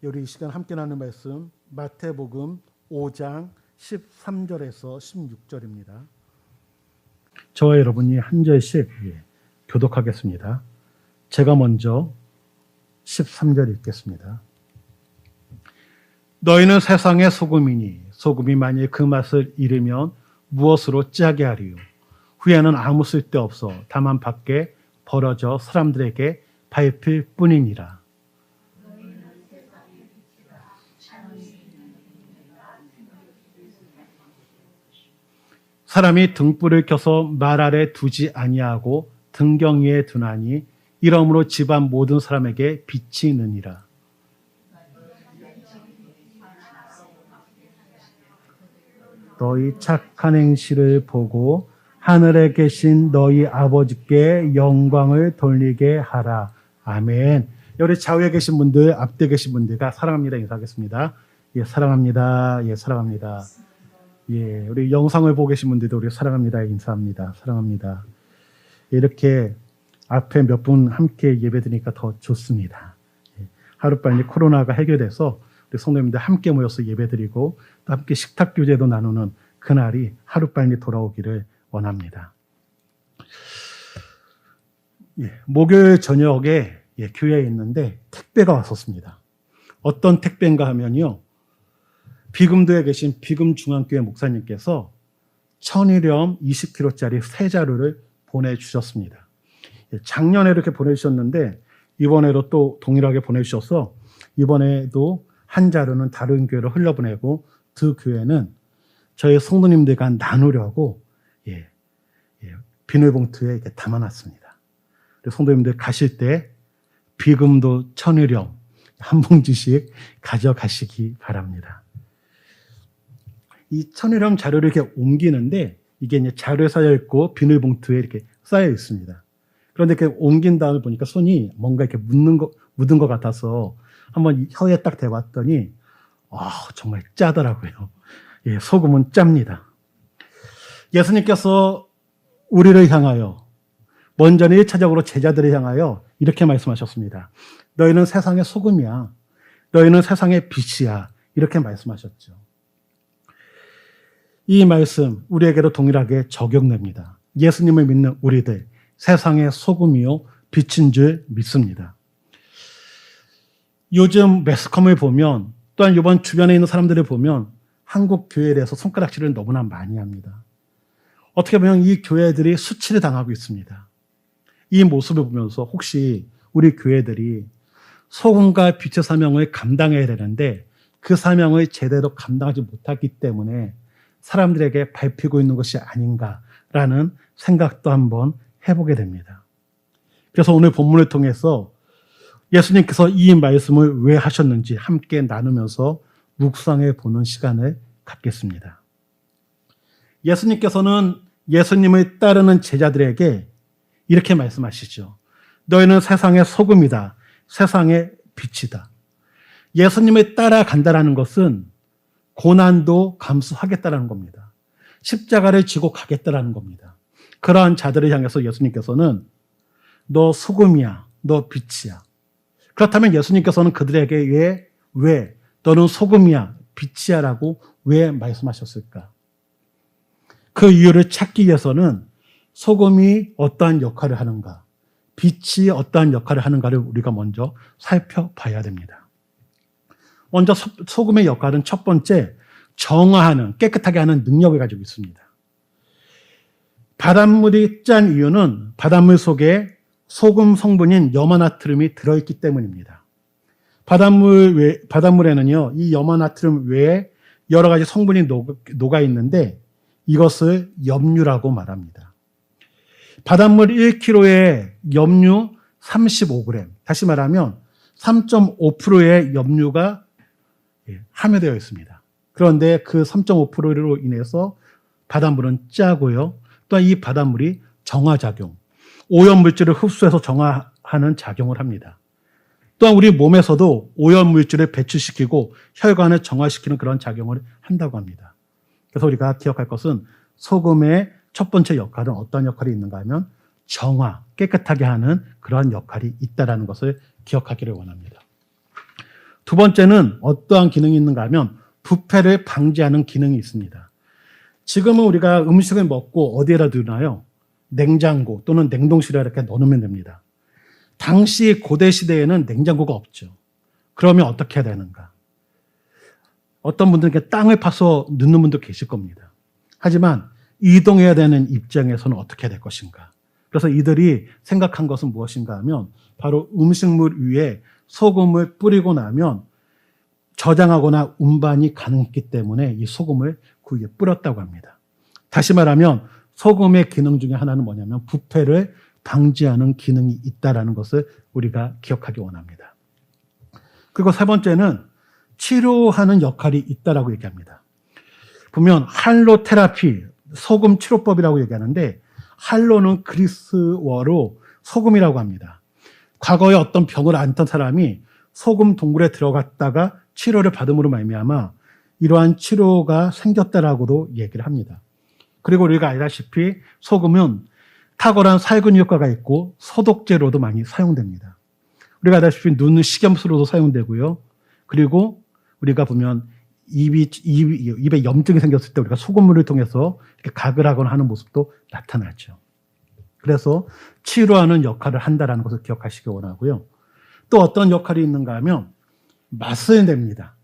우리 이 시간 함께 나눌 말씀 마태복음 5장 13절에서 16절입니다. 저와 여러분이 한 절씩 교독하겠습니다. 제가 먼저 13절 읽겠습니다. 너희는 세상의 소금이니 소금이 만일 그 맛을 잃으면 무엇으로 짜게 하리요? 후에는 아무 쓸데없어 다만 밖에 벌어져 사람들에게 밟힐 뿐이니라. 사람이 등불을 켜서 말 아래 두지 아니하고 등경 위에 두나니 이러므로 집안 모든 사람에게 빛이 느니라. 너희 착한 행실을 보고 하늘에 계신 너희 아버지께 영광을 돌리게 하라. 아멘. 우리 좌우에 계신 분들, 앞에 계신 분들과 사랑합니다 인사하겠습니다. 예, 사랑합니다. 예, 사랑합니다. 예, 우리 영상을 보고 계신 분들도 우리 사랑합니다 인사합니다. 사랑합니다. 이렇게 앞에 몇 분 함께 예배드리니까 더 좋습니다. 예, 하루빨리 코로나가 해결돼서 우리 성도님들 함께 모여서 예배드리고 또 함께 식탁교제도 나누는 그날이 하루빨리 돌아오기를 원합니다. 예, 목요일 저녁에 교회에 있는데 택배가 왔었습니다. 어떤 택배인가 하면요. 비금도에 계신 비금중앙교회 목사님께서 천일염 20kg짜리 세 자루를 보내주셨습니다. 작년에 이렇게 보내주셨는데 이번에도 또 동일하게 보내주셔서 이번에도 한 자루는 다른 교회로 흘려보내고 그 교회는 저희 성도님들과 나누려고 비닐봉투에 이렇게 담아놨습니다. 성도님들 가실 때 비금도 천일염 한 봉지씩 가져가시기 바랍니다. 이 천일염 자료를 이렇게 옮기는데 이게 이제 자료에 쌓여 있고 비닐봉투에 이렇게 쌓여 있습니다. 그런데 이렇게 옮긴 다음에 보니까 손이 뭔가 이렇게 묻은 것 같아서 한번 혀에 딱 대봤더니 정말 짜더라고요. 예, 소금은 짭니다. 예수님께서 우리를 향하여 먼저는 1차적으로 제자들을 향하여 이렇게 말씀하셨습니다. 너희는 세상의 소금이야. 너희는 세상의 빛이야. 이렇게 말씀하셨죠. 이 말씀 우리에게도 동일하게 적용됩니다. 예수님을 믿는 우리들 세상의 소금이요 빛인 줄 믿습니다. 요즘 매스컴을 보면 또한 이번 주변에 있는 사람들을 보면 한국 교회에 대해서 손가락질을 너무나 많이 합니다. 어떻게 보면 이 교회들이 수치를 당하고 있습니다. 이 모습을 보면서 혹시 우리 교회들이 소금과 빛의 사명을 감당해야 되는데 그 사명을 제대로 감당하지 못하기 때문에 사람들에게 밟히고 있는 것이 아닌가라는 생각도 한번 해보게 됩니다. 그래서 오늘 본문을 통해서 예수님께서 이 말씀을 왜 하셨는지 함께 나누면서 묵상해 보는 시간을 갖겠습니다. 예수님께서는 예수님을 따르는 제자들에게 이렇게 말씀하시죠. 너희는 세상의 소금이다. 세상의 빛이다. 예수님을 따라간다는 것은 고난도 감수하겠다는 겁니다. 십자가를 지고 가겠다는 겁니다. 그러한 자들을 향해서 예수님께서는 너 소금이야. 너 빛이야. 그렇다면 예수님께서는 그들에게 왜 너는 소금이야. 빛이야 라고 왜 말씀하셨을까? 그 이유를 찾기 위해서는 소금이 어떠한 역할을 하는가, 빛이 어떠한 역할을 하는가를 우리가 먼저 살펴봐야 됩니다. 먼저 소금의 역할은 첫 번째, 정화하는, 깨끗하게 하는 능력을 가지고 있습니다. 바닷물이 짠 이유는 바닷물 속에 소금 성분인 염화나트륨이 들어있기 때문입니다. 바닷물에는요, 이 염화나트륨 외에 여러 가지 성분이 녹아 있는데 이것을 염류라고 말합니다. 바닷물 1kg에 염류 35g, 다시 말하면 3.5%의 염류가 함유되어 있습니다. 그런데 그 3.5%로 인해서 바닷물은 짜고요. 또한 이 바닷물이 정화작용, 오염물질을 흡수해서 정화하는 작용을 합니다. 또한 우리 몸에서도 오염물질을 배출시키고 혈관을 정화시키는 그런 작용을 한다고 합니다. 그래서 우리가 기억할 것은 소금의 첫 번째 역할은 어떤 역할이 있는가 하면 정화, 깨끗하게 하는 그러한 역할이 있다는 것을 기억하기를 원합니다. 두 번째는 어떠한 기능이 있는가 하면 부패를 방지하는 기능이 있습니다. 지금은 우리가 음식을 먹고 어디에다 두나요? 냉장고 또는 냉동실에 이렇게 넣어놓으면 됩니다. 당시 고대 시대에는 냉장고가 없죠. 그러면 어떻게 해야 되는가? 어떤 분들은 땅을 파서 넣는 분도 계실 겁니다. 하지만 이동해야 되는 입장에서는 어떻게 해야 될 것인가? 그래서 이들이 생각한 것은 무엇인가 하면 바로 음식물 위에 소금을 뿌리고 나면 저장하거나 운반이 가능했기 때문에 이 소금을 그 위에 뿌렸다고 합니다. 다시 말하면 소금의 기능 중에 하나는 뭐냐면 부패를 방지하는 기능이 있다는 것을 우리가 기억하기 원합니다. 그리고 세 번째는 치료하는 역할이 있다라고 얘기합니다. 보면 할로 테라피, 소금 치료법이라고 얘기하는데 할로는 그리스어로 소금이라고 합니다. 과거에 어떤 병을 앓던 사람이 소금 동굴에 들어갔다가 치료를 받음으로 말미암아 이러한 치료가 생겼다라고도 얘기를 합니다. 그리고 우리가 알다시피 소금은 탁월한 살균 효과가 있고 소독제로도 많이 사용됩니다. 우리가 알다시피 눈 식염수로도 사용되고요. 그리고 우리가 보면 입에 염증이 생겼을 때 우리가 소금물을 통해서 이렇게 가글 하거나 하는 모습도 나타나죠. 그래서 치료하는 역할을 한다는 것을 기억하시기 원하고요. 또 어떤 역할이 있는가 하면 맛을 냅니다.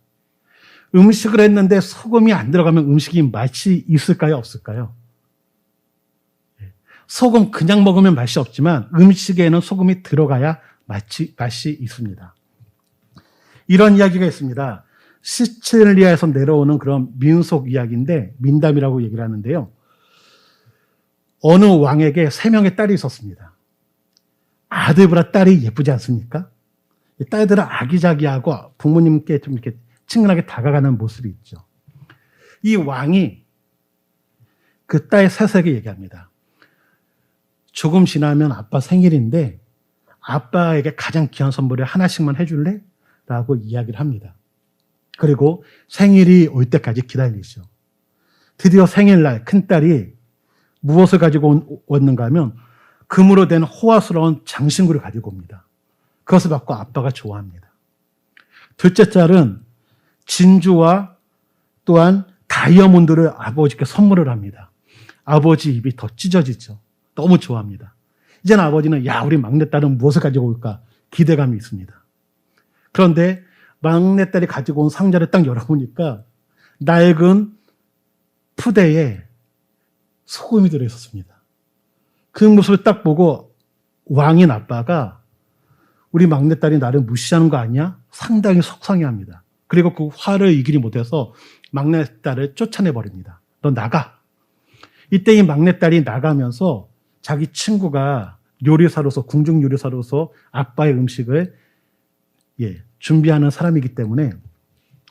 음식을 했는데 소금이 안 들어가면 음식이 맛이 있을까요? 없을까요? 소금 그냥 먹으면 맛이 없지만 음식에는 소금이 들어가야 맛이 있습니다. 이런 이야기가 있습니다. 시칠리아에서 내려오는 그런 민속 이야기인데 민담이라고 얘기를 하는데요. 어느 왕에게 3명의 딸이 있었습니다. 아들보다 딸이 예쁘지 않습니까? 딸들은 아기자기하고 부모님께 좀 이렇게 친근하게 다가가는 모습이 있죠. 이 왕이 그 딸 셋에게 얘기합니다. 조금 지나면 아빠 생일인데 아빠에게 가장 귀한 선물을 하나씩만 해줄래? 라고 이야기를 합니다. 그리고 생일이 올 때까지 기다리죠. 드디어 생일날 큰딸이 무엇을 가지고 왔는가 하면 금으로 된 호화스러운 장신구를 가지고 옵니다. 그것을 받고 아빠가 좋아합니다. 둘째 딸은 진주와 또한 다이아몬드를 아버지께 선물을 합니다. 아버지 입이 더 찢어지죠. 너무 좋아합니다. 이제는 아버지는 우리 막내딸은 무엇을 가지고 올까 기대감이 있습니다. 그런데 막내딸이 가지고 온 상자를 딱 열어보니까 낡은 푸대에 소금이 들어있었습니다. 그 모습을 딱 보고 왕인 아빠가 우리 막내딸이 나를 무시하는 거 아니야? 상당히 속상해합니다. 그리고 그 화를 이기지 못해서 막내딸을 쫓아내버립니다. 너 나가. 이때 이 막내딸이 나가면서 자기 친구가 요리사로서 궁중 요리사로서 아빠의 음식을 준비하는 사람이기 때문에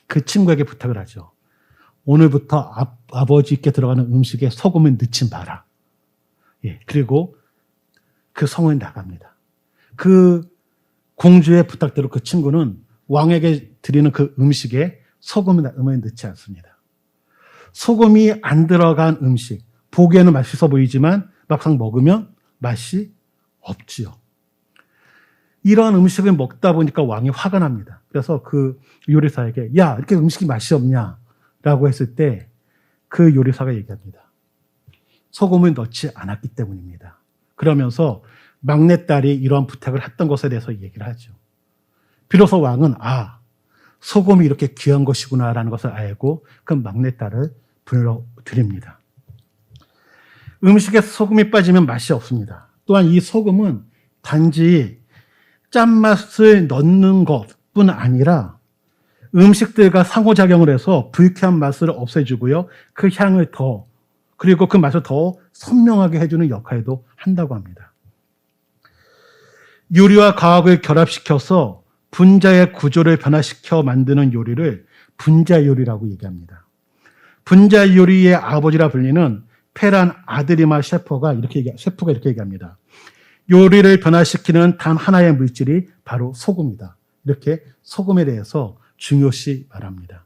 그 친구에게 부탁을 하죠. 오늘부터 아버지께 들어가는 음식에 소금을 넣지 마라. 그리고 그 성을 나갑니다. 그 공주의 부탁대로 그 친구는 왕에게 드리는 그 음식에 소금을 넣지 않습니다. 소금이 안 들어간 음식, 보기에는 맛있어 보이지만 막상 먹으면 맛이 없지요. 이런 음식을 먹다 보니까 왕이 화가 납니다. 그래서 그 요리사에게 이렇게 음식이 맛이 없냐? 라고 했을 때 그 요리사가 얘기합니다. 소금을 넣지 않았기 때문입니다. 그러면서 막내딸이 이러한 부탁을 했던 것에 대해서 얘기를 하죠. 비로소 왕은 소금이 이렇게 귀한 것이구나라는 것을 알고 그 막내딸을 불러드립니다. 음식에 소금이 빠지면 맛이 없습니다. 또한 이 소금은 단지 짠맛을 넣는 것뿐 아니라 음식들과 상호작용을 해서 불쾌한 맛을 없애주고요. 그 향을 그리고 그 맛을 더 선명하게 해주는 역할도 한다고 합니다. 요리와 과학을 결합시켜서 분자의 구조를 변화시켜 만드는 요리를 분자요리라고 얘기합니다. 분자요리의 아버지라 불리는 페란 아드리마 셰프가 이렇게 얘기합니다. 요리를 변화시키는 단 하나의 물질이 바로 소금이다. 이렇게 소금에 대해서 중요시 말합니다.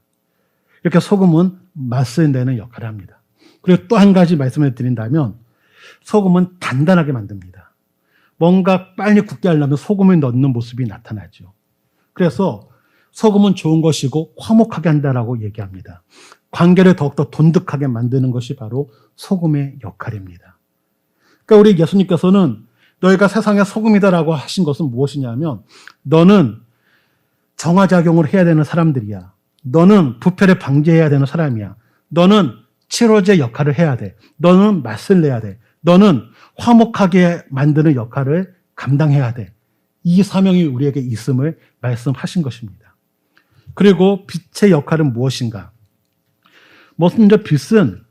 이렇게 소금은 맛을 내는 역할을 합니다. 그리고 또 한 가지 말씀을 드린다면 소금은 단단하게 만듭니다. 뭔가 빨리 굳게 하려면 소금을 넣는 모습이 나타나죠. 그래서 소금은 좋은 것이고 화목하게 한다라고 얘기합니다. 관계를 더욱더 돈득하게 만드는 것이 바로 소금의 역할입니다. 그러니까 우리 예수님께서는 너희가 세상의 소금이다라고 하신 것은 무엇이냐면 너는 정화작용을 해야 되는 사람들이야. 너는 부패를 방지해야 되는 사람이야. 너는 치료제 역할을 해야 돼. 너는 맛을 내야 돼. 너는 화목하게 만드는 역할을 감당해야 돼. 이 사명이 우리에게 있음을 말씀하신 것입니다. 그리고 빛의 역할은 무엇인가? 먼저 빛은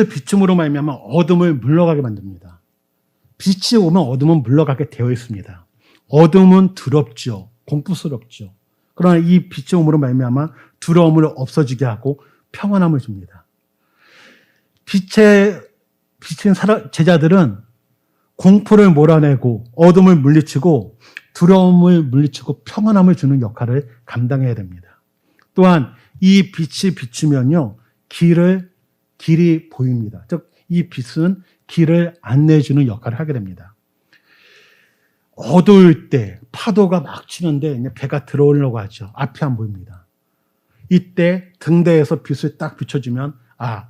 비춤으로 말미암아 어둠을 물러가게 만듭니다. 빛이 오면 어둠은 물러가게 되어 있습니다. 어둠은 두렵죠. 공포스럽죠. 그러나 이 빛이 오므로 말미암아 두려움을 없어지게 하고 평안함을 줍니다. 빛의 비친 제자들은 공포를 몰아내고 어둠을 물리치고 두려움을 물리치고 평안함을 주는 역할을 감당해야 됩니다. 또한 이 빛이 비추면요, 길이 보입니다. 즉, 이 빛은 길을 안내해주는 역할을 하게 됩니다. 어두울 때 파도가 막 치는데 이제 배가 들어오려고 하죠. 앞이 안 보입니다. 이때 등대에서 빛을 딱 비춰주면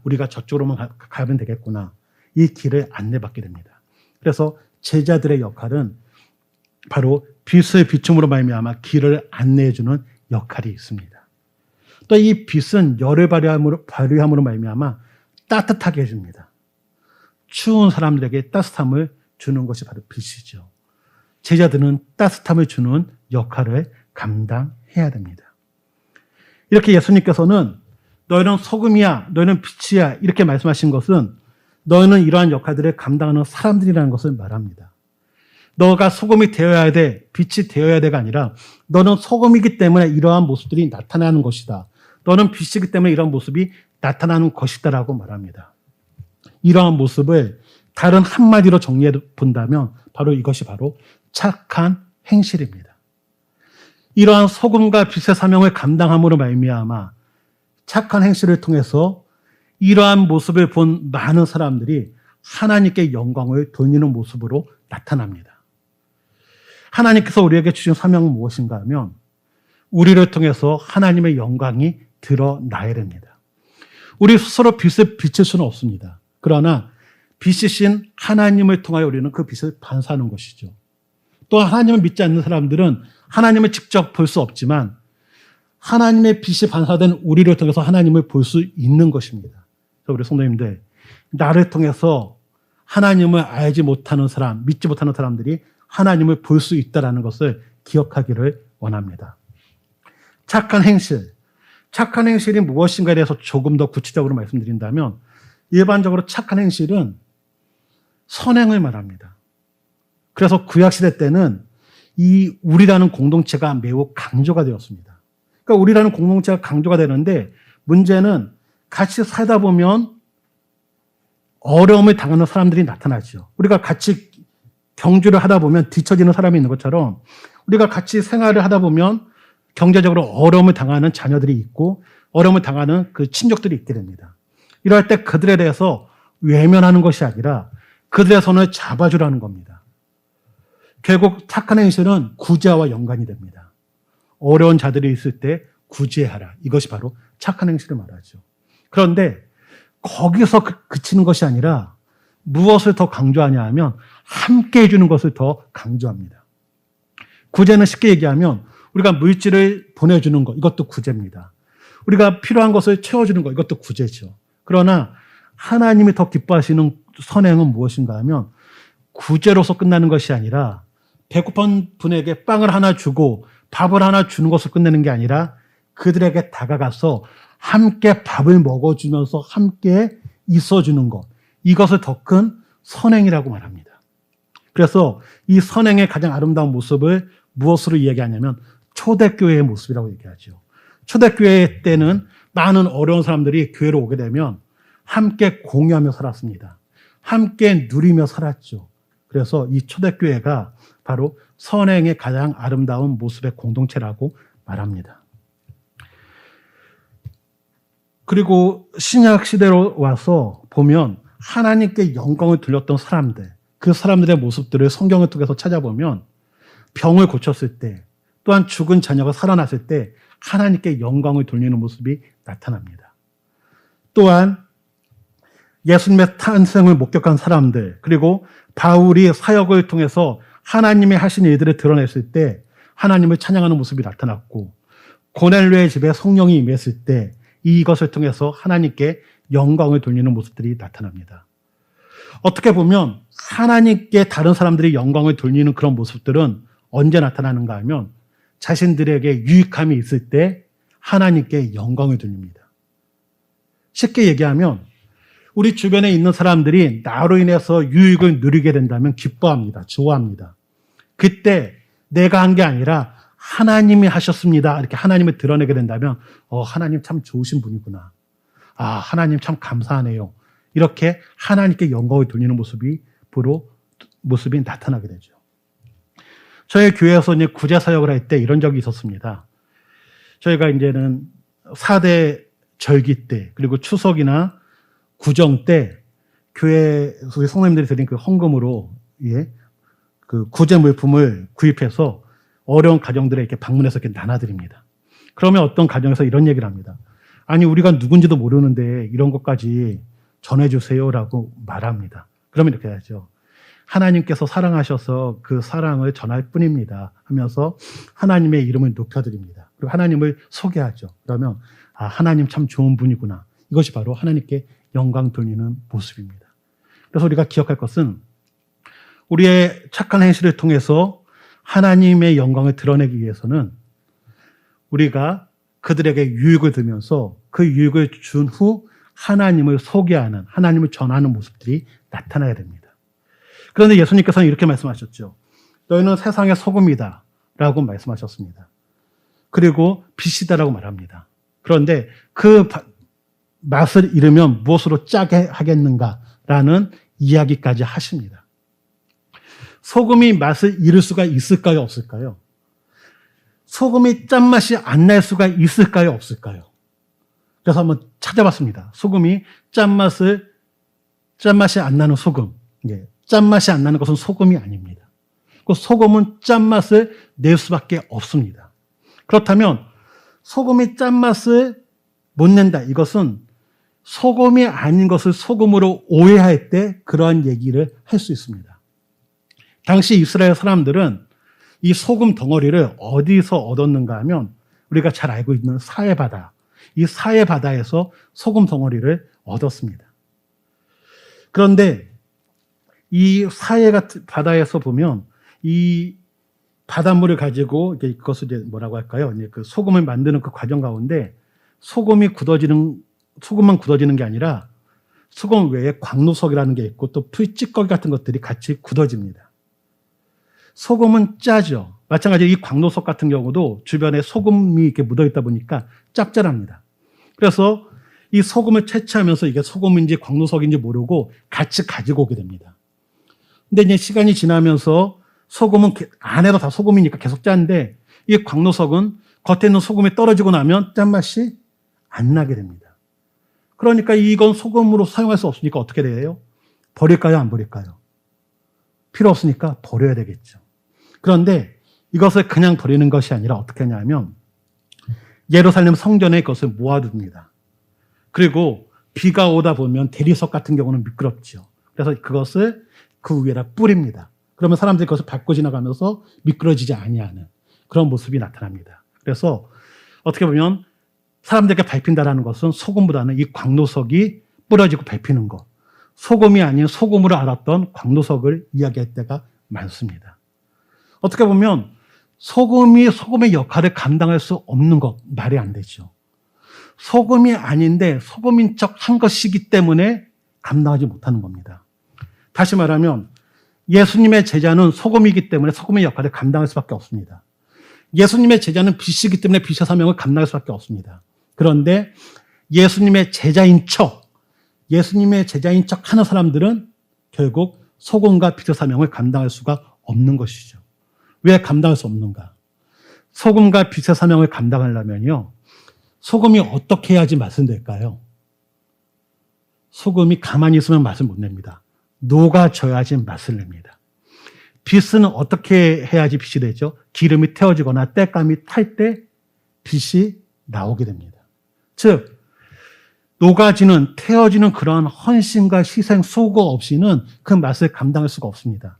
우리가 저쪽으로만 가면 되겠구나. 이 길을 안내받게 됩니다. 그래서 제자들의 역할은 바로 빛의 비춤으로 말미암아 길을 안내해주는 역할이 있습니다. 또 이 빛은 열을 발휘함으로 말미암아 따뜻하게 해줍니다. 추운 사람들에게 따뜻함을 주는 것이 바로 빛이죠. 제자들은 따뜻함을 주는 역할을 감당해야 됩니다. 이렇게 예수님께서는 너희는 소금이야, 너희는 빛이야 이렇게 말씀하신 것은 너희는 이러한 역할들을 감당하는 사람들이라는 것을 말합니다. 너가 소금이 되어야 돼, 빛이 되어야 돼가 아니라 너는 소금이기 때문에 이러한 모습들이 나타나는 것이다. 너는 빛이기 때문에 이러한 모습이 나타나는 것이다라고 말합니다. 이러한 모습을 다른 한마디로 정리해 본다면 이것이 바로 착한 행실입니다. 이러한 소금과 빛의 사명을 감당함으로 말미암아 착한 행실을 통해서 이러한 모습을 본 많은 사람들이 하나님께 영광을 돌리는 모습으로 나타납니다. 하나님께서 우리에게 주신 사명은 무엇인가 하면 우리를 통해서 하나님의 영광이 드러나야 됩니다. 우리 스스로 빛을 비칠 수는 없습니다. 그러나 빛이신 하나님을 통하여 우리는 그 빛을 반사하는 것이죠. 또 하나님을 믿지 않는 사람들은 하나님을 직접 볼 수 없지만 하나님의 빛이 반사된 우리를 통해서 하나님을 볼 수 있는 것입니다. 우리 성도님들, 나를 통해서 하나님을 알지 못하는 사람, 믿지 못하는 사람들이 하나님을 볼 수 있다는 것을 기억하기를 원합니다. 착한 행실이 무엇인가에 대해서 조금 더 구체적으로 말씀드린다면 일반적으로 착한 행실은 선행을 말합니다. 그래서 구약시대 때는 이 우리라는 공동체가 매우 강조가 되었습니다. 그러니까 우리라는 공동체가 강조가 되는데 문제는 같이 살다 보면 어려움을 당하는 사람들이 나타나죠. 우리가 같이 경주를 하다 보면 뒤처지는 사람이 있는 것처럼 우리가 같이 생활을 하다 보면 경제적으로 어려움을 당하는 자녀들이 있고 어려움을 당하는 그 친족들이 있게 됩니다. 이럴 때 그들에 대해서 외면하는 것이 아니라 그들의 손을 잡아주라는 겁니다. 결국 착한 행실은 구제와 연관이 됩니다. 어려운 자들이 있을 때 구제하라. 이것이 바로 착한 행실을 말하죠. 그런데 거기서 그치는 것이 아니라 무엇을 더 강조하냐 하면 함께 해주는 것을 더 강조합니다. 구제는 쉽게 얘기하면 우리가 물질을 보내주는 것, 이것도 구제입니다. 우리가 필요한 것을 채워주는 것, 이것도 구제죠. 그러나 하나님이 더 기뻐하시는 선행은 무엇인가 하면 구제로서 끝나는 것이 아니라 배고픈 분에게 빵을 하나 주고 밥을 하나 주는 것을 끝내는 게 아니라 그들에게 다가가서 함께 밥을 먹어주면서 함께 있어주는 것, 이것을 더 큰 선행이라고 말합니다. 그래서 이 선행의 가장 아름다운 모습을 무엇으로 이야기하냐면 초대교회의 모습이라고 얘기하죠. 초대교회 때는 많은 어려운 사람들이 교회로 오게 되면 함께 공유하며 살았습니다. 함께 누리며 살았죠. 그래서 이 초대교회가 바로 선행의 가장 아름다운 모습의 공동체라고 말합니다. 그리고 신약 시대로 와서 보면 하나님께 영광을 돌렸던 사람들, 그 사람들의 모습들을 성경을 통해서 찾아보면 병을 고쳤을 때, 또한 죽은 자녀가 살아났을 때 하나님께 영광을 돌리는 모습이 나타납니다. 또한 예수님의 탄생을 목격한 사람들, 그리고 바울이 사역을 통해서 하나님의 하신 일들을 드러냈을 때 하나님을 찬양하는 모습이 나타났고, 고넬료의 집에 성령이 임했을 때 이것을 통해서 하나님께 영광을 돌리는 모습들이 나타납니다. 어떻게 보면 하나님께 다른 사람들이 영광을 돌리는 그런 모습들은 언제 나타나는가 하면 자신들에게 유익함이 있을 때 하나님께 영광을 돌립니다. 쉽게 얘기하면 우리 주변에 있는 사람들이 나로 인해서 유익을 누리게 된다면 기뻐합니다. 좋아합니다. 그때 내가 한 게 아니라 하나님이 하셨습니다. 이렇게 하나님을 드러내게 된다면 하나님 참 좋으신 분이구나. 하나님 참 감사하네요. 이렇게 하나님께 영광을 돌리는 모습이 나타나게 되죠. 저희 교회에서 이제 구제 사역을 할 때 이런 적이 있었습니다. 저희가 이제는 4대 절기 때, 그리고 추석이나 구정 때 교회 우리 성도님들이 드린 그 헌금으로 그 구제 물품을 구입해서 어려운 가정들에 이렇게 방문해서 이렇게 나눠드립니다. 그러면 어떤 가정에서 이런 얘기를 합니다. 아니, 우리가 누군지도 모르는데 이런 것까지 전해주세요라고 말합니다. 그러면 이렇게 하죠. 하나님께서 사랑하셔서 그 사랑을 전할 뿐입니다 하면서 하나님의 이름을 높여드립니다. 그리고 하나님을 소개하죠. 그러면 하나님 참 좋은 분이구나. 이것이 바로 하나님께 영광 돌리는 모습입니다. 그래서 우리가 기억할 것은 우리의 착한 행실을 통해서 하나님의 영광을 드러내기 위해서는 우리가 그들에게 유익을 들면서 그 유익을 준 후 하나님을 소개하는, 하나님을 전하는 모습들이 나타나야 됩니다. 그런데 예수님께서는 이렇게 말씀하셨죠. 너희는 세상의 소금이다 라고 말씀하셨습니다. 그리고 빛이다라고 말합니다. 그런데 그 맛을 잃으면 무엇으로 짜게 하겠는가라는 이야기까지 하십니다. 소금이 맛을 잃을 수가 있을까요? 없을까요? 소금이 짠맛이 안 날 수가 있을까요? 없을까요? 그래서 한번 찾아봤습니다. 소금이 짠맛이 안 나는 소금. 짠맛이 안 나는 것은 소금이 아닙니다. 그 소금은 짠맛을 낼 수밖에 없습니다. 그렇다면 소금이 짠맛을 못 낸다. 이것은 소금이 아닌 것을 소금으로 오해할 때 그러한 얘기를 할 수 있습니다. 당시 이스라엘 사람들은 이 소금 덩어리를 어디서 얻었는가 하면 우리가 잘 알고 있는 사해바다, 이 사해바다에서 소금 덩어리를 얻었습니다. 그런데 이 사해바다에서 보면 이 바닷물을 가지고 그것을 이제 뭐라고 할까요? 그 소금을 만드는 그 과정 가운데 소금만 굳어지는 게 아니라 소금 외에 광노석이라는 게 있고 또 풀찌꺼기 같은 것들이 같이 굳어집니다. 소금은 짜죠. 마찬가지로 이 광노석 같은 경우도 주변에 소금이 이렇게 묻어있다 보니까 짭짤합니다. 그래서 이 소금을 채취하면서 이게 소금인지 광노석인지 모르고 같이 가지고 오게 됩니다. 근데 이제 시간이 지나면서 소금은 안에도 다 소금이니까 계속 짠데 이 광노석은 겉에 있는 소금이 떨어지고 나면 짠맛이 안 나게 됩니다. 그러니까 이건 소금으로 사용할 수 없으니까 어떻게 돼요? 버릴까요? 안 버릴까요? 필요 없으니까 버려야 되겠죠. 그런데 이것을 그냥 버리는 것이 아니라 어떻게 하냐면 예루살렘 성전에 그것을 모아둡니다. 그리고 비가 오다 보면 대리석 같은 경우는 미끄럽죠. 그래서 그것을 그 위에다 뿌립니다. 그러면 사람들이 그것을 밟고 지나가면서 미끄러지지 아니하는 그런 모습이 나타납니다. 그래서 어떻게 보면 사람들에게 밟힌다라는 것은 소금보다는 이 광노석이 뿌려지고 밟히는 것, 소금이 아닌 소금으로 알았던 광노석을 이야기할 때가 많습니다. 어떻게 보면 소금이 소금의 역할을 감당할 수 없는 것, 말이 안 되죠. 소금이 아닌데 소금인 척 한 것이기 때문에 감당하지 못하는 겁니다. 다시 말하면 예수님의 제자는 소금이기 때문에 소금의 역할을 감당할 수밖에 없습니다. 예수님의 제자는 빛이기 때문에 빛의 사명을 감당할 수밖에 없습니다. 그런데 예수님의 제자인 척 하는 사람들은 결국 소금과 빛의 사명을 감당할 수가 없는 것이죠. 왜 감당할 수 없는가? 소금과 빛의 사명을 감당하려면요, 소금이 어떻게 해야지 맛을 낼까요? 소금이 가만히 있으면 맛을 못 냅니다. 녹아져야지 맛을 냅니다. 빗은 어떻게 해야지 빛이 되죠? 기름이 태워지거나 때감이 탈 때 빛이 나오게 됩니다. 즉 녹아지는 태워지는 그런 헌신과 희생 수고 없이는 그 맛을 감당할 수가 없습니다.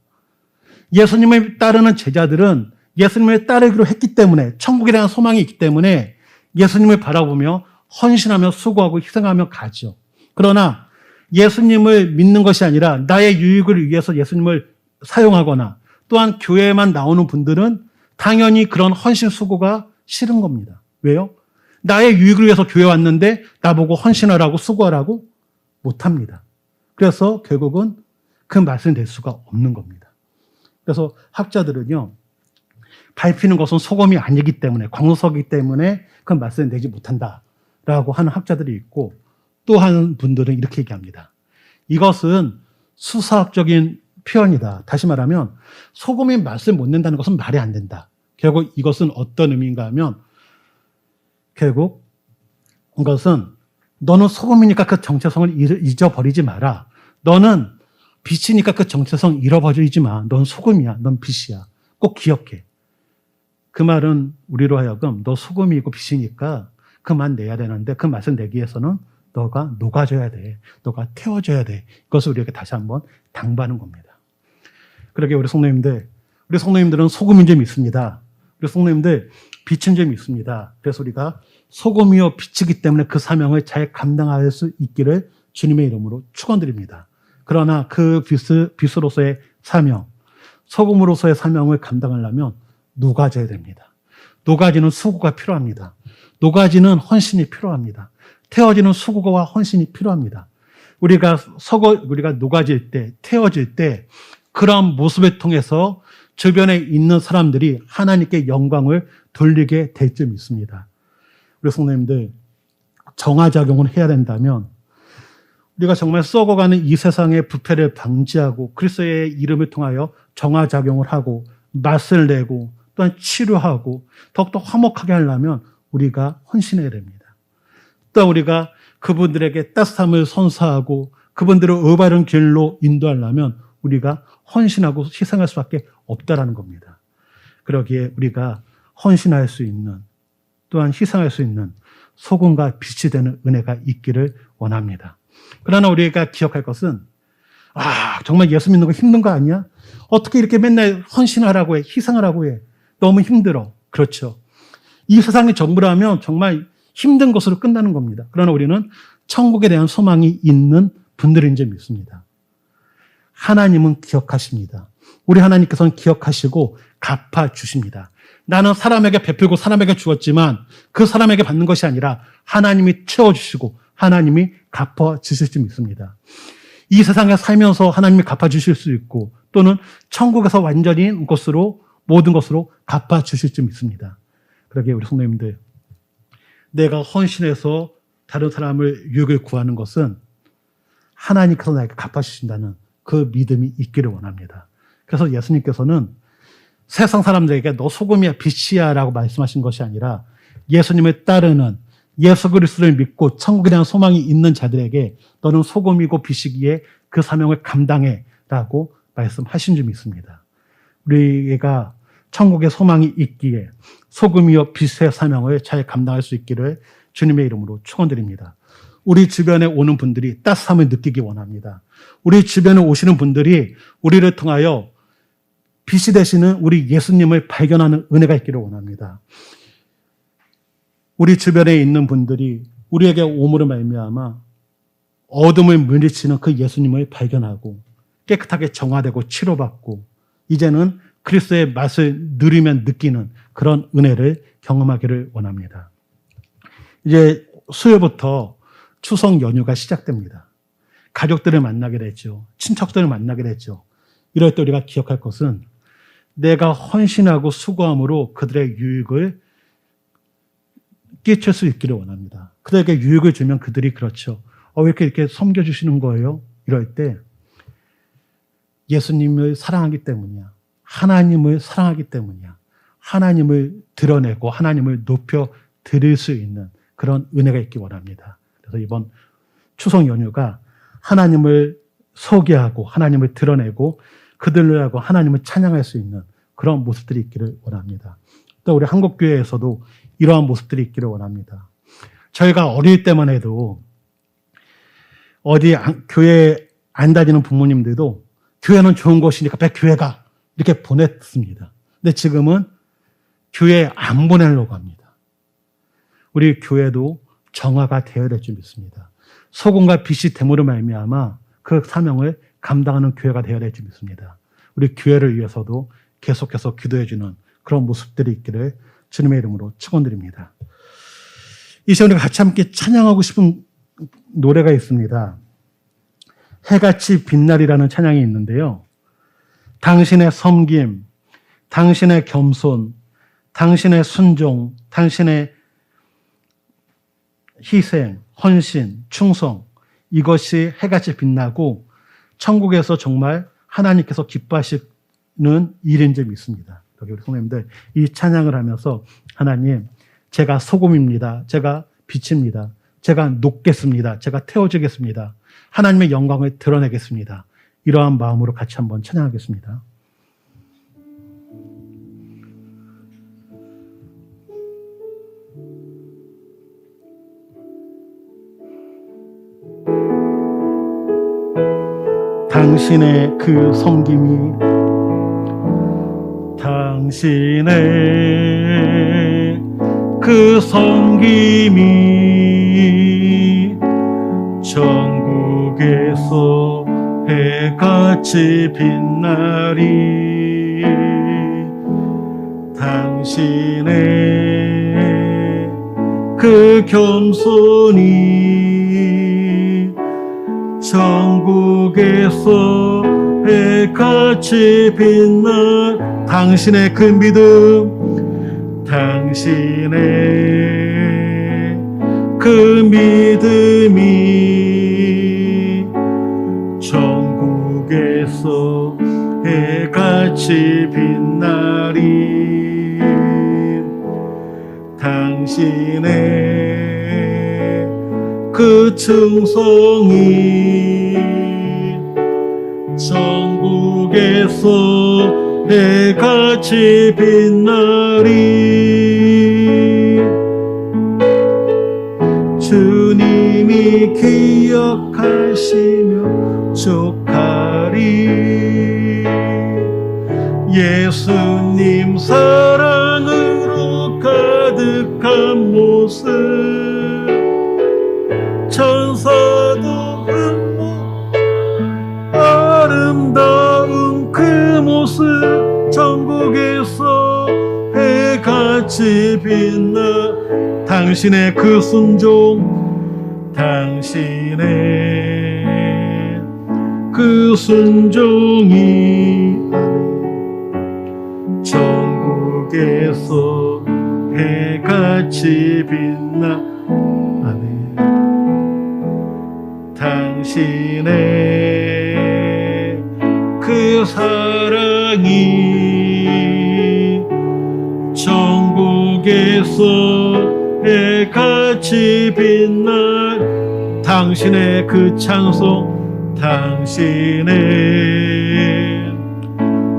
예수님을 따르는 제자들은 예수님을 따르기로 했기 때문에 천국에 대한 소망이 있기 때문에 예수님을 바라보며 헌신하며 수고하고 희생하며 가죠. 그러나 예수님을 믿는 것이 아니라 나의 유익을 위해서 예수님을 사용하거나 또한 교회에만 나오는 분들은 당연히 그런 헌신 수고가 싫은 겁니다. 왜요? 나의 유익을 위해서 교회 왔는데 나보고 헌신하라고 수고하라고 못합니다. 그래서 결국은 그 맛을 낼 수가 없는 겁니다. 그래서 학자들은요, 밟히는 것은 소금이 아니기 때문에, 광석이기 때문에 그 맛을 내지 못한다라고 하는 학자들이 있고, 또 한 분들은 이렇게 얘기합니다. 이것은 수사학적인 표현이다. 다시 말하면 소금이 맛을 못 낸다는 것은 말이 안 된다. 결국 이것은 어떤 의미인가 하면, 결국 이것은 너는 소금이니까 그 정체성을 잊어버리지 마라. 너는 빛이니까 그 정체성 잃어버리지 마. 넌 소금이야. 넌 빛이야. 꼭 기억해. 그 말은 우리로 하여금 너 소금이고 빛이니까 그 맛 내야 되는데 그 맛을 내기 위해서는 너가 녹아줘야 돼. 너가 태워줘야 돼. 이것을 우리에게 다시 한번 당부하는 겁니다. 그러게 우리 성도님들은 소금인 점 있습니다. 우리 성도님들 빛인 점 있습니다. 그래서 우리가 소금이요 빛이기 때문에 그 사명을 잘 감당할 수 있기를 주님의 이름으로 축원드립니다. 그러나 그 빛으로서의 사명, 소금으로서의 사명을 감당하려면 녹아져야 됩니다. 녹아지는 수고가 필요합니다. 녹아지는 헌신이 필요합니다. 태워지는 수고와 헌신이 필요합니다. 우리가 녹아질 때, 태워질 때 그런 모습을 통해서 주변에 있는 사람들이 하나님께 영광을 돌리게 될 점 있습니다. 우리 성도님들, 정화작용을 해야 된다면 우리가 정말 썩어가는 이 세상의 부패를 방지하고 그리스도의 이름을 통하여 정화작용을 하고 맛을 내고 또한 치료하고 더욱더 화목하게 하려면 우리가 헌신해야 됩니다. 또 우리가 그분들에게 따뜻함을 선사하고 그분들을 올바른 길로 인도하려면 우리가 헌신하고 희생할 수밖에 없다라는 겁니다. 그러기에 우리가 헌신할 수 있는 또한 희생할 수 있는 소금과 빛이 되는 은혜가 있기를 원합니다. 그러나 우리가 기억할 것은 정말 예수 믿는 거 힘든 거 아니야? 어떻게 이렇게 맨날 헌신하라고 해? 희생하라고 해? 너무 힘들어. 그렇죠. 이 세상의 전부라면 정말 힘든 것으로 끝나는 겁니다. 그러나 우리는 천국에 대한 소망이 있는 분들인 줄 믿습니다. 하나님은 기억하십니다. 우리 하나님께서는 기억하시고 갚아주십니다. 나는 사람에게 베풀고 사람에게 주었지만 그 사람에게 받는 것이 아니라 하나님이 채워주시고 하나님이 갚아주실 줄 믿습니다. 이 세상에 살면서 하나님이 갚아주실 수 있고 또는 천국에서 완전히 모든 것으로 갚아주실 줄 믿습니다. 그러기에 우리 성도님들, 내가 헌신해서 다른 사람을 유익을 구하는 것은 하나님께서 나에게 갚아주신다는 그 믿음이 있기를 원합니다. 그래서 예수님께서는 세상 사람들에게 너 소금이야 빛이야 라고 말씀하신 것이 아니라 예수님을 따르는 예수 그리스도를 믿고 천국에 대한 소망이 있는 자들에게 너는 소금이고 빛이기에 그 사명을 감당해 라고 말씀하신 줄 믿습니다. 우리가 천국의 소망이 있기에 소금이요 빛의 사명을 잘 감당할 수 있기를 주님의 이름으로 축원드립니다. 우리 주변에 오는 분들이 따뜻함을 느끼기 원합니다. 우리 주변에 오시는 분들이 우리를 통하여 빛이 되시는 우리 예수님을 발견하는 은혜가 있기를 원합니다. 우리 주변에 있는 분들이 우리에게 오므로 말미암아 어둠을 물리치는 그 예수님을 발견하고 깨끗하게 정화되고 치료받고 이제는 그리스도의 맛을 누리면 느끼는 그런 은혜를 경험하기를 원합니다. 이제 수요일부터 추석 연휴가 시작됩니다. 가족들을 만나게 되죠. 친척들을 만나게 되죠. 이럴 때 우리가 기억할 것은 내가 헌신하고 수고함으로 그들의 유익을 끼칠 수 있기를 원합니다. 그들에게 유익을 주면 그들이 그렇죠. 왜 이렇게 섬겨주시는 거예요? 이럴 때 예수님을 사랑하기 때문이야. 하나님을 사랑하기 때문이야. 하나님을 드러내고 하나님을 높여 드릴 수 있는 그런 은혜가 있기 원합니다. 그래서 이번 추석 연휴가 하나님을 소개하고 하나님을 드러내고 그들로 하나님을 찬양할 수 있는 그런 모습들이 있기를 원합니다. 또 우리 한국교회에서도 이러한 모습들이 있기를 원합니다. 저희가 어릴 때만 해도 어디 교회 안 다니는 부모님들도 교회는 좋은 곳이니까 빨리 교회 가 이렇게 보냈습니다. 근데 지금은 교회 안 보내려고 합니다. 우리 교회도 정화가 되어야 될 줄 믿습니다. 소금과 빛이 됨으로 말미암아 그 사명을 감당하는 교회가 되어야 될 줄 믿습니다. 우리 교회를 위해서도 계속해서 기도해주는 그런 모습들이 있기를 주님의 이름으로 축원드립니다. 이 시간에 같이 함께 찬양하고 싶은 노래가 있습니다. 해같이 빛날이라는 찬양이 있는데요. 당신의 섬김, 당신의 겸손, 당신의 순종, 당신의 희생, 헌신, 충성, 이것이 해같이 빛나고 천국에서 정말 하나님께서 기뻐하시는 일인 줄 믿습니다. 여기 우리 성도님들 이 찬양을 하면서 하나님, 제가 소금입니다. 제가 빛입니다. 제가 녹겠습니다. 제가 태워주겠습니다. 하나님의 영광을 드러내겠습니다. 이러한 마음으로 같이 한번 찬양하겠습니다. 당신의 그 섬김이 당신의 그 섬김이 천국에서 해같이 빛나리 당신의 그 겸손이 천국에서 해같이 빛나 당신의 그 믿음 당신의 그 믿음이 천국에서 해같이 빛나리 당신의 그 충성이 천국에서 해같이 빛나리 주님이 기억하시며 족하리 예수님 사랑으로 가득한 모습 천사도 흠모 아름다운 그 모습 천국에서 해같이 빛나 당신의 그 순종 당신의 그 순종이 천국에서 해같이 빛나 당신의 그 사랑이 천국에서 해같이 빛날 당신의 그 찬송 당신의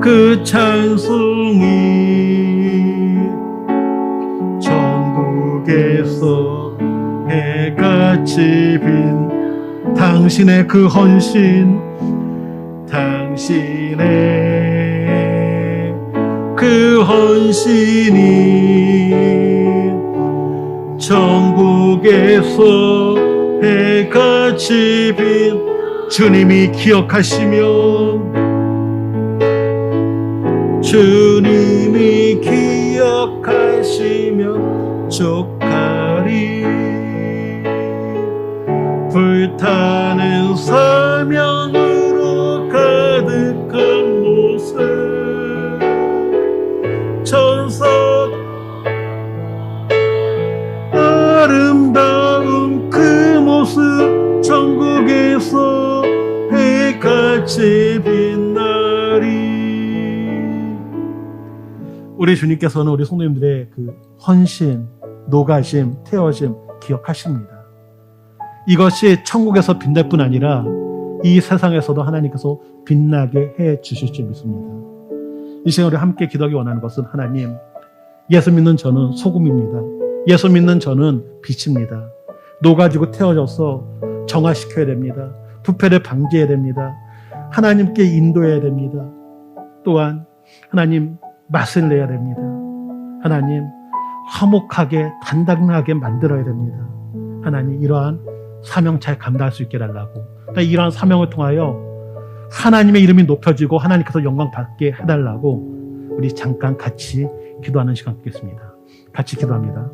그 찬송이 천국에서 해같이 빛 당신의 그 헌신 당신의 그 헌신이 천국에서 해같이 빛 주님이 기억하시며 주님이 기억하시며 족하리 불타는 사명으로 가득한 모습 천사 아름다운 그 모습 천국에서 해같이 빛나리 우리 주님께서는 우리 성도님들의 그 헌신, 노가심, 태워심 기억하십니다. 이것이 천국에서 빛날 뿐 아니라 이 세상에서도 하나님께서 빛나게 해 주실 줄 믿습니다. 이 시간 우리 함께 기도하기 원하는 것은 하나님, 예수 믿는 저는 소금입니다. 예수 믿는 저는 빛입니다. 녹아지고 태워져서 정화시켜야 됩니다. 부패를 방지해야 됩니다. 하나님께 인도해야 됩니다. 또한 하나님 맛을 내야 됩니다. 하나님 화목하게 단단하게 만들어야 됩니다. 하나님 이러한 사명 잘 감당할 수 있게 해달라고, 이러한 사명을 통하여 하나님의 이름이 높여지고 하나님께서 영광 받게 해달라고 우리 잠깐 같이 기도하는 시간 갖겠습니다. 같이 기도합니다.